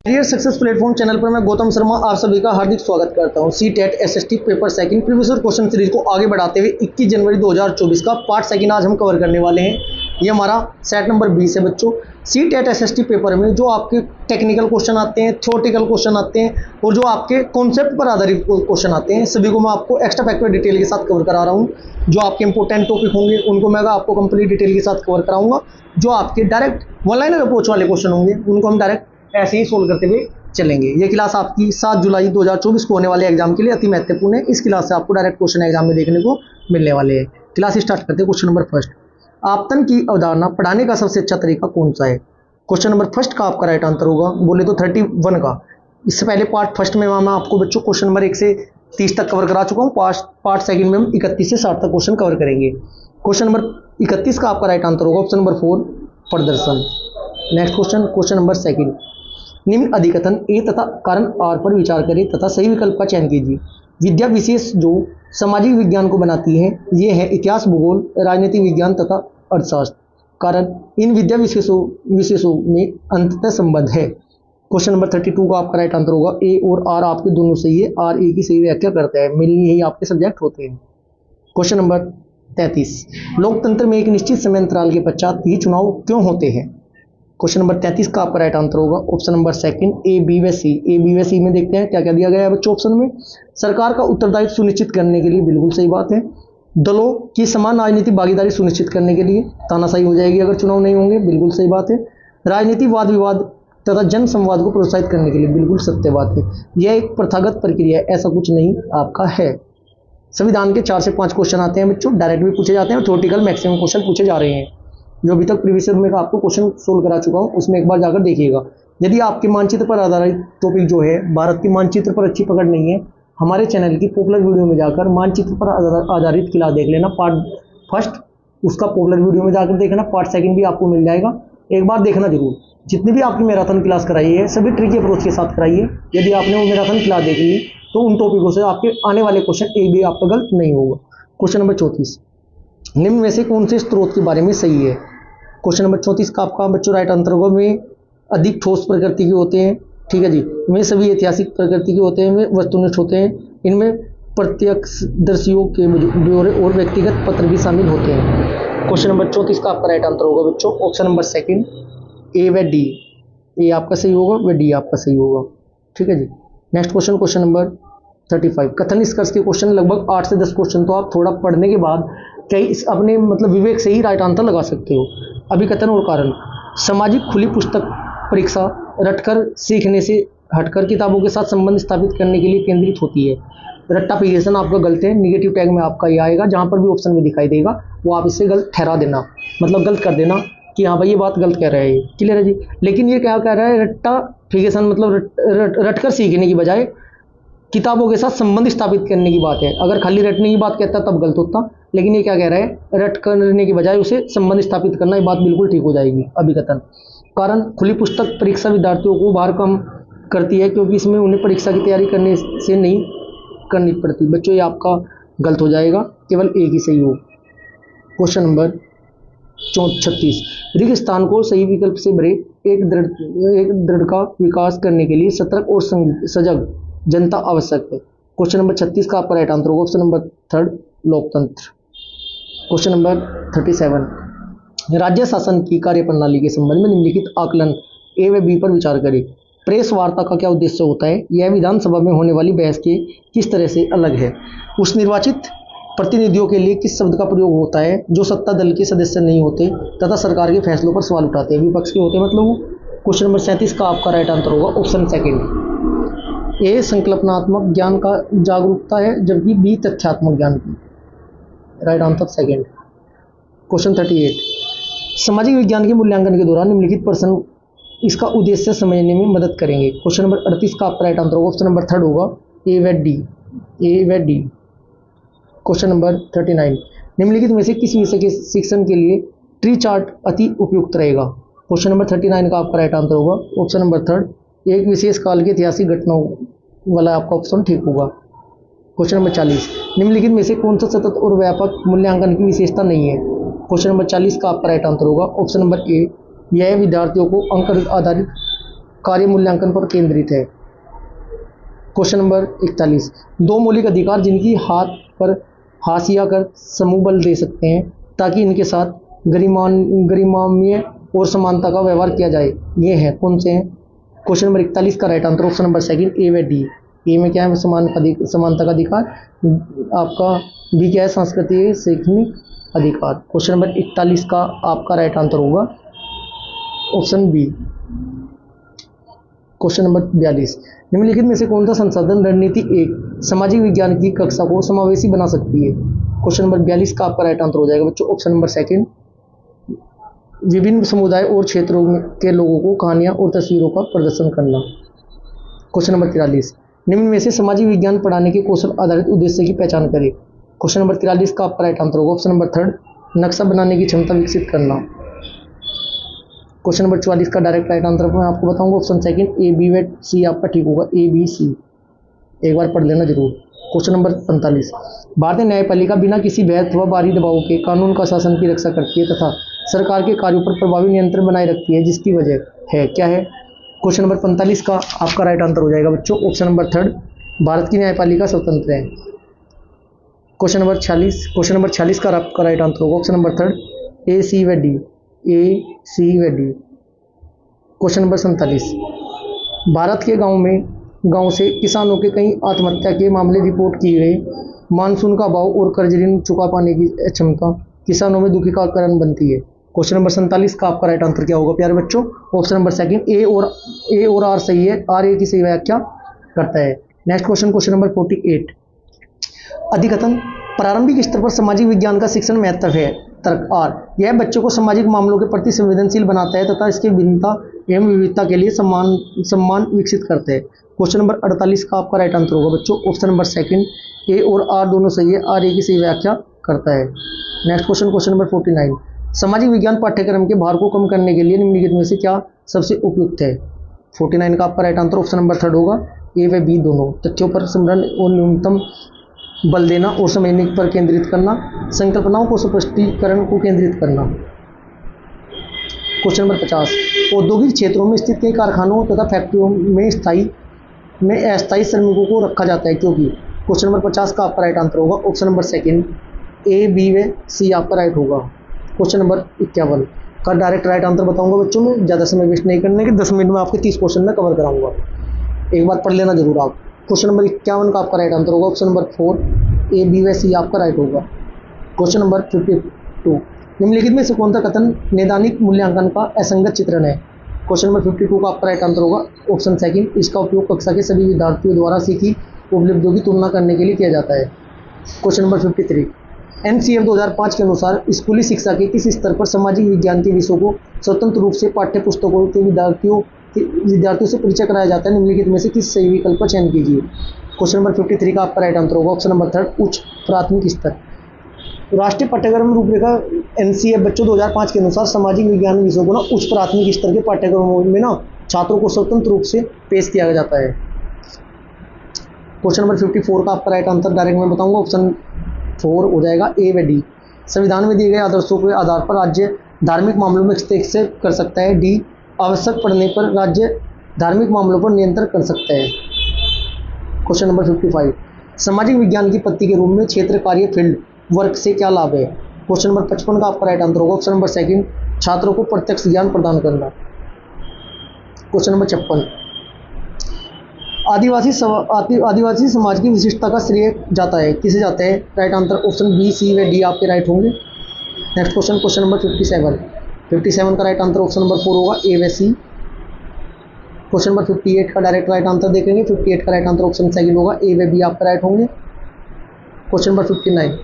Career success platform channel पर मैं गौतम शर्मा आप सभी का हार्दिक स्वागत करता हूं। CTET SST paper second previous year question series को आगे बढ़ाते हुए 21 जनवरी 2024 का पार्ट सेकंड आज हम कवर करने वाले हैं। ये हमारा सेट नंबर 20 है बच्चों। सीटेट एसएसटी पेपर में जो आपके टेक्निकल क्वेश्चन आते हैं, थ्योरेटिकल क्वेश्चन आते हैं और जो आपके कॉन्सेप्ट पर आधारित क्वेश्चन आते हैं, सभी को मैं आपको एक्स्ट्रा फैक्टर डिटेल के साथ कवर करा रहा हूँ। जो आपके इंपॉर्टेंट टॉपिक होंगे उनको मैं आपको कंप्लीट डिटेल के साथ कवर कराऊंगा। जो आपके डायरेक्ट वन लाइनर अप्रोच वाले क्वेश्चन होंगे उनको हम डायरेक्ट ऐसे ही सोल्व करते हुए चलेंगे। ये क्लास आपकी 7 जुलाई 2024 को होने वाले एग्जाम के लिए अति महत्वपूर्ण है। इस क्लास से आपको डायरेक्ट क्वेश्चन एग्जाम में देखने को मिलने वाले हैं। क्लास स्टार्ट करते हैं। क्वेश्चन नंबर फर्स्ट, आपतन की अवधारणा पढ़ाने का सबसे अच्छा तरीका कौन सा है? क्वेश्चन नंबर फर्स्ट का आपका राइट आंसर होगा बोले तो 31 का। इससे पहले पार्ट फर्स्ट में मैं आपको बच्चों क्वेश्चन नंबर 1 से 30 तक कवर करा चुका हूँ। पार्ट सेकंड में हम 31 से 60 तक क्वेश्चन कवर करेंगे। क्वेश्चन नंबर 31 का आपका राइट आंसर होगा ऑप्शन नंबर 4 प्रदर्शन। नेक्स्ट क्वेश्चन नंबर सेकंड, निम्न अधिकथन ए तथा कारण आर पर विचार करें तथा सही विकल्प का चयन कीजिए। विद्या विशेष जो सामाजिक विज्ञान को बनाती है ये है इतिहास, भूगोल, राजनीति विज्ञान तथा अर्थशास्त्र। कारण इन विद्या विशेषों में अंततः संबंध है। क्वेश्चन नंबर 32 का आपका राइट आंसर होगा ए और आर आपके दोनों सही है। आर ए की सही व्याख्या करता है, मिलनी यही आपके सब्जेक्ट होते हैं। क्वेश्चन नंबर 33, लोकतंत्र में एक निश्चित समय अंतराल के पश्चात ही चुनाव क्यों होते हैं? क्वेश्चन नंबर 33 का आपका राइट आंसर होगा option number second A B व सी। ए बी व सी में देखते हैं क्या क्या दिया गया है बच्चों ऑप्शन में। सरकार का उत्तरदायित्व सुनिश्चित करने के लिए, बिल्कुल सही बात है। दलों की समान राजनीतिक भागीदारी सुनिश्चित करने के लिए, तानाशाही हो जाएगी अगर चुनाव नहीं होंगे, बिल्कुल सही बात है। राजनीतिक वाद विवाद तथा जन संवाद को प्रोत्साहित करने के लिए, बिल्कुल सत्य बात है। यह एक प्रथागत प्रक्रिया है, ऐसा कुछ नहीं आपका है। संविधान के 4 से 5 क्वेश्चन आते हैं बच्चों, डायरेक्ट भी पूछे जाते हैं और थ्योरेटिकल मैक्सिमम क्वेश्चन पूछे जा रहे हैं। जो अभी तक प्रीवियस ईयर में आपको क्वेश्चन सोल्व करा चुका हूँ उसमें एक बार जाकर देखिएगा। यदि आपके मानचित्र पर आधारित टॉपिक जो है भारत के मानचित्र पर अच्छी पकड़ नहीं है, हमारे चैनल की पॉपुलर वीडियो में जाकर मानचित्र पर आधारित क्लास देख लेना। पार्ट फर्स्ट उसका पॉपुलर वीडियो में जाकर देखना, पार्ट सेकंड भी आपको मिल जाएगा, एक बार देखना जरूर। जितनी भी आपकी मैराथन क्लास कराई है सभी ट्रिकी अप्रोच के साथ कराई है। यदि आपने वो मैराथन क्लास देख ली तो उन टॉपिकों से आपके आने वाले क्वेश्चन एक भी आपका गलत नहीं होगा। क्वेश्चन नंबर 34, निम्न में से कौन से स्रोत के बारे में सही है? क्वेश्चन नंबर 34 का आपका बच्चों राइट आंसर होगा वे अधिक ठोस प्रकृति के होते हैं, ठीक है जी। वे सभी ऐतिहासिक प्रकृति के होते हैं, वे वस्तुनिष्ठ होते हैं, इनमें प्रत्यक्षदर्शियों के ब्यौरे और व्यक्तिगत पत्र भी शामिल होते हैं। क्वेश्चन नंबर 34 का आपका राइट आंसर होगा बच्चों ऑप्शन नंबर सेकंड ए व डी। ए आपका सही होगा व डी आपका सही होगा, ठीक है जी। नेक्स्ट क्वेश्चन नंबर 35, कथन निष्कर्ष के क्वेश्चन लगभग 8 से 10 क्वेश्चन तो आप थोड़ा पढ़ने के बाद कई अपने मतलब विवेक से ही राइट आंसर लगा सकते हो। अभिकथन और कारण, सामाजिक खुली पुस्तक परीक्षा रटकर सीखने से हटकर किताबों के साथ संबंध स्थापित करने के लिए केंद्रित होती है। रट्टाफिकेशन आपका गलत है, निगेटिव टैग में आपका ये आएगा। जहाँ पर भी ऑप्शन में दिखाई देगा वो आप इससे गलत ठहरा देना, मतलब गलत कर देना कि हाँ भाई ये बात गलत कह रहे हैं, क्लियर है जी। लेकिन ये क्या कह रहा है, रट्टाफिकेशन मतलब रटकर सीखने की बजाय किताबों के साथ संबंध स्थापित करने की बात है। अगर खाली रटने की बात कहता तब गलत होता, लेकिन ये क्या कह रहा है, रट करने की बजाय उसे संबंध स्थापित करना, ये बात बिल्कुल ठीक हो जाएगी। अभिकथन कारण, खुली पुस्तक परीक्षा विद्यार्थियों को बाहर कम करती है क्योंकि इसमें उन्हें परीक्षा की तैयारी करने से नहीं करनी पड़ती। बच्चों ये आपका गलत हो जाएगा, केवल एक ही सही हो। क्वेश्चन नंबर 36, रिक्त स्थान को सही विकल्प से भरे एक दृढ़ का विकास करने के लिए सतर्क और सजग जनता आवश्यक है। क्वेश्चन नंबर 36 का आपका राइट आंसर होगा ऑप्शन नंबर 3 लोकतंत्र। क्वेश्चन नंबर 37, राज्य शासन की कार्यप्रणाली के संबंध में निम्नलिखित आकलन ए व बी पर विचार करें। प्रेस वार्ता का क्या उद्देश्य होता है? यह विधानसभा में होने वाली बहस के किस तरह से अलग है? उस निर्वाचित प्रतिनिधियों के लिए किस शब्द का प्रयोग होता है जो सत्ता दल के सदस्य नहीं होते तथा सरकार के फैसलों पर सवाल उठाते हैं, विपक्ष के होते हैं मतलब। क्वेश्चन नंबर 37 का आपका राइट आंसर होगा ऑप्शन सेकेंड ए संकल्पनात्मक ज्ञान का जागरूकता है, जबकि बी तथ्यात्मक ज्ञान की। Right answer second. क्वेश्चन 38, सामाजिक विज्ञान के मूल्यांकन के दौरान निम्नलिखित प्रश्न इसका उद्देश्य समझने में मदद करेंगे। क्वेश्चन नंबर 38 का आपका राइट आंसर होगा ऑप्शन नंबर 3 होगा ए व डी। ए व डी। क्वेश्चन नंबर 39, निम्नलिखित में से किस विषय के शिक्षण के लिए ट्री चार्ट अति उपयुक्त रहेगा? क्वेश्चन नंबर 39 का आपका राइट आंसर होगा ऑप्शन नंबर 3 एक विशेष काल की ऐतिहासिक घटनाओं वाला आपका ऑप्शन ठीक होगा। क्वेश्चन नंबर 40, निम्नलिखित में से कौन सा सतत और व्यापक मूल्यांकन की विशेषता नहीं है? क्वेश्चन नंबर 40 का आपका राइट आंसर होगा ऑप्शन नंबर ए, यह विद्यार्थियों को अंक आधारित कार्य मूल्यांकन पर केंद्रित है। क्वेश्चन नंबर 41, दो मौलिक अधिकार जिनकी हाथ पर हाशिया कर समूह बल दे सकते हैं ताकि इनके साथ गरिमामय और समानता का व्यवहार किया जाए, ये हैं कौन से हैं? क्वेश्चन नंबर 41 का right answer option number second ए व डी। ए में क्या है? समानता का अधिकार। आपका बी क्या है? सांस्कृतिक शैक्षणिक अधिकार। क्वेश्चन नंबर 41 का आपका राइट आंसर होगा ऑप्शन बी। क्वेश्चन नंबर 42, निम्नलिखित में से कौन सा संसाधन रणनीति एक सामाजिक विज्ञान की कक्षा को समावेशी बना सकती है? क्वेश्चन नंबर 42 का आपका राइट आंसर हो जाएगा बच्चों ऑप्शन नंबर सेकंड, विभिन्न समुदाय और क्षेत्रों के लोगों को कहानियां और तस्वीरों का प्रदर्शन करना। क्वेश्चन नंबर 43, निम्न में से सामाजिक विज्ञान पढ़ाने के कौशल आधारित उद्देश्य की पहचान करें। क्वेश्चन नंबर 43 का आपका राइट आंसर होगा ऑप्शन नंबर थर्ड, नक्शा बनाने की क्षमता विकसित करना। क्वेश्चन नंबर 44 का डायरेक्ट राइट आंसर मैं आपको बताऊंगा ऑप्शन सेकंड ए बी व सी आपका ठीक होगा, ए बी सी, एक बार पढ़ लेना जरूर। क्वेश्चन नंबर 45, भारतीय न्यायपालिका बिना किसी भय अथवा बाहरी दबाव के कानून का शासन की रक्षा करती है तथा सरकार के कार्यों पर प्रभावी नियंत्रण बनाए रखती है, जिसकी वजह है क्या है? क्वेश्चन नंबर 45 का आपका राइट आंसर हो जाएगा बच्चों ऑप्शन नंबर थर्ड, भारत की न्यायपालिका स्वतंत्र है। क्वेश्चन नंबर 46 का आपका राइट आंसर होगा ऑप्शन नंबर थर्ड, ए सी व डी, ए सी व डी। क्वेश्चन नंबर 47, भारत के गांव से किसानों के कई आत्महत्या के मामले रिपोर्ट किए गए। मानसून का अभाव और कर्ज ऋण चुका पाने की क्षमता किसानों में दुखी का कारण बनती है। क्वेश्चन नंबर 47 का आपका राइट आंसर क्या होगा प्यारे बच्चों? ऑप्शन नंबर सेकंड, ए और आर सही है, आर ए की सही व्याख्या करता है। नेक्स्ट क्वेश्चन नंबर 48, अधिकतम प्रारंभिक स्तर पर सामाजिक विज्ञान का शिक्षण महत्व है। तर्क आर, यह बच्चों को सामाजिक मामलों के प्रति संवेदनशील बनाता है तथा इसके भिन्नता एवं विविधता के लिए सम्मान विकसित करते हैं। क्वेश्चन नंबर 48 का आपका राइट आंसर होगा बच्चों ऑप्शन नंबर सेकंड, ए और आर दोनों सही है, आर ए की सही व्याख्या करता है। नेक्स्ट क्वेश्चन नंबर 49, सामाजिक विज्ञान पाठ्यक्रम के भार को कम करने के लिए निम्नलिखित में से क्या सबसे उपयुक्त है? 49 का आपका right answer option number third होगा, ए व बी दोनों। तथ्यों पर स्मरण और न्यूनतम बल देना और समझने पर केंद्रित करना, संकल्पनाओं को स्पष्टीकरण को केंद्रित करना। क्वेश्चन नंबर 50, औद्योगिक क्षेत्रों में स्थित कई कारखानों तथा फैक्ट्रियों में अस्थायी श्रमिकों को रखा जाता है क्योंकि? क्वेश्चन नंबर 50 का आपका राइट आंसर होगा option number second, A B व सी आपका राइट होगा। क्वेश्चन नंबर 51 का डायरेक्ट राइट आंसर बताऊंगा बच्चों में, ज़्यादा समय वेस्ट नहीं करने के, 10 मिनट में आपके 30 क्वेश्चन में कवर कराऊंगा, एक बार पढ़ लेना जरूर आप। क्वेश्चन नंबर 51 का आपका राइट आंसर होगा ऑप्शन नंबर 4, ए बी व सी आपका राइट होगा। क्वेश्चन नंबर 52, निम्नलिखित में से कौन सा कथन नैदानिक मूल्यांकन का असंगत चित्रण है? क्वेश्चन नंबर 52 का आपका राइट आंसर होगा ऑप्शन सेकंड, इसका उपयोग कक्षा के सभी विद्यार्थियों द्वारा सीखी उपलब्धियों की तुलना करने के लिए किया जाता है। क्वेश्चन नंबर 53, एनसीएफ 2005 के अनुसार स्कूली शिक्षा के किस स्तर पर सामाजिक विज्ञान के विषयों को स्वतंत्र रूप से पाठ्य पुस्तकों के विद्यार्थियों से परिचय कराया जाता है? निम्नलिखित में से किस सही विकल्प का चयन कीजिए। क्वेश्चन नंबर 53 का आपका राइट आंसर होगा ऑप्शन नंबर थर्ड, उच्च प्राथमिक स्तर। राष्ट्रीय पाठ्यक्रम रूपरेखा एनसीएफ बच्चों 2005 के अनुसार सामाजिक विज्ञान विषयों को ना उच्च प्राथमिक स्तर के पाठ्यक्रमों में ना छात्रों को स्वतंत्र रूप से पेश किया जाता है। क्वेश्चन नंबर 54 का आपका राइट आंसर डायरेक्ट मैं बताऊंगा ऑप्शन 4 हो जाएगा, ए व डी। संविधान में दिए गए आदर्शों के आधार पर राज्य धार्मिक मामलों में हस्तक्षेप कर सकता है। डी, आवश्यक पड़ने पर राज्य धार्मिक मामलों पर नियंत्रण कर सकता है। क्वेश्चन नंबर 55, सामाजिक विज्ञान की पत्ती के रूप में क्षेत्र कार्य फील्ड वर्क से क्या लाभ है? क्वेश्चन नंबर 55 का आपका राइट आंसर होगा ऑप्शन नंबर सेकंड, छात्रों को प्रत्यक्ष ज्ञान प्रदान करना। क्वेश्चन नंबर 56, आदिवासी समाज की विशिष्टता का श्रेय जाता है किसे जाता है? राइट आंसर ऑप्शन बी, सी व डी आपके राइट होंगे। नेक्स्ट क्वेश्चन नंबर 57 का राइट आंसर ऑप्शन नंबर 4 होगा, ए व सी। क्वेश्चन नंबर 58 का डायरेक्ट राइट आंसर देखेंगे, 58 का राइट आंसर ऑप्शन सेकंड होगा, ए व बी आपका राइट होंगे। क्वेश्चन नंबर 59,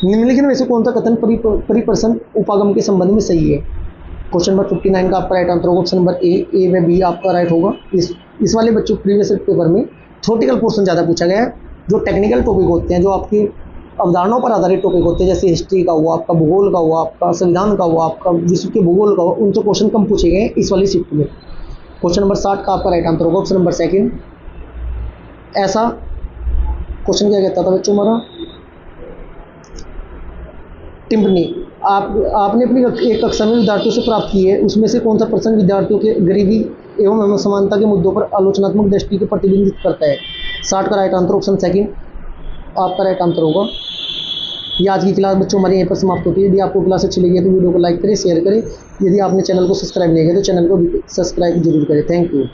निम्नलिखित में से कौन सा कथन परिप्रश्न उपागम के संबंध में सही है? क्वेश्चन नंबर 59 का आपका राइट आंसर होगा ऑप्शन नंबर ए व बी आपका राइट होगा। इस वाले बच्चों प्रीवियस पेपर में थ्योरेटिकल पोर्शन ज़्यादा पूछा गया है। जो टेक्निकल टॉपिक होते हैं, जो आपकी अवधारणाओं पर आधारित टॉपिक होते हैं, जैसे हिस्ट्री का हुआ, आपका भूगोल का हुआ, आपका संविधान का हुआ, आपका विश्व के भूगोल का हुआ, उनसे क्वेश्चन कम पूछे गए हैं इस वाली शिफ्ट में। क्वेश्चन नंबर 60 का आपका राइट आंसर होगा ऑप्शन नंबर सेकंड। ऐसा क्वेश्चन क्या कहता था बच्चों हमारा? टिप्पणी, आपने अपनी एक कक्षा में विद्यार्थियों से प्राप्त की है, उसमें से कौन सा प्रश्न विद्यार्थियों के गरीबी एवं असमानता के मुद्दों पर आलोचनात्मक दृष्टि को प्रतिबिंबित करता है। 60 का राइट आंसर ऑप्शन सेकंड आपका राइट आंसर होगा। ये आज की क्लास बच्चों हमारी यहीं पर समाप्त होती है। यदि आपको क्लास अच्छी लगी है तो वीडियो को लाइक करें, शेयर करें। यदि आपने चैनल को सब्सक्राइब नहीं किया तो चैनल को सब्सक्राइब जरूर करें। Thank you.